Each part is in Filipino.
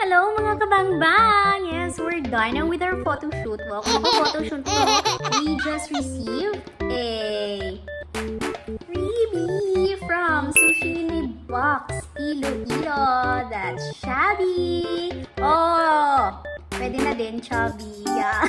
Hello mga kabangbang! Yes, we're done now with our photo shoot. Welcome to photo shoot. We just received a freebie from Sushi In A Box, Iloilo. That's Chubby. Oh, pwede na din Chubby. Yeah.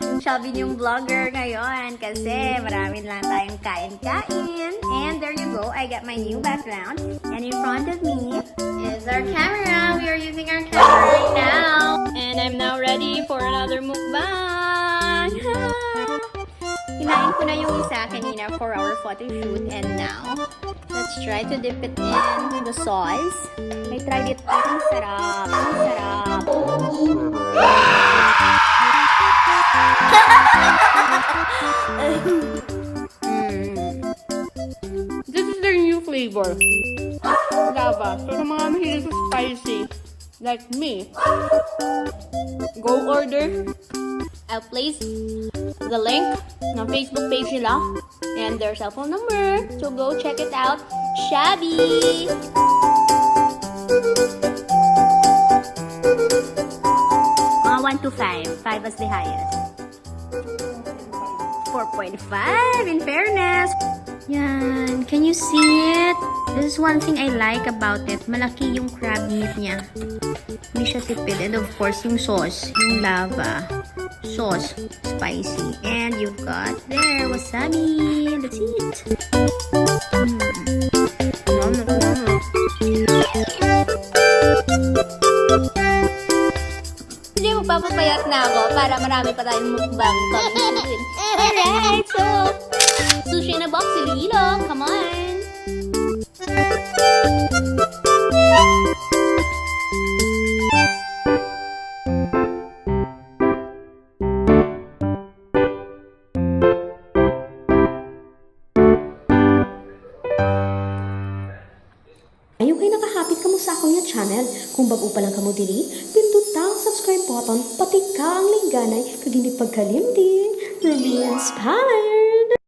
Yung Chubby yung vlogger ngayon kasi marami lang tayong kain-kain. And there you go, I got my new background. And in front of me is our camera. We are using our camera right now. And I'm now ready for another mukbang. Hinain ko na yung isa kanina for our photo shoot. And now, let's try to dip it in the sauce. I tried it. Ang sarap. Ang sarap. This is their new flavor. Lava. So sa mga mahilig sa spicy, like me, go order. I'll place the link ng Facebook page nila and their cell phone number. So go check it out. Chubby! Mga 1 to 5. 5 is the highest. 4.5 in fairness. Yan. Can you see it? This is one thing I like about it. Malaki yung crab meat niya. Hindi siya tipid. And of course, yung sauce. Yung lava. Sauce. Spicy. And you've got there, wasabi. Let's eat. Hindi, magpapapayat na ako para marami pa tayong mukbang coming soon. Alright, so Sushi in a Box, Iloilo. Come on. Ayaw kayo nakahapit ka mo sa akong yung channel. Kung bago pa lang ka mo dili, pindot ang subscribe button, pati ka ang lingganay, kag hindi pagkalimtin. Rubeinspired!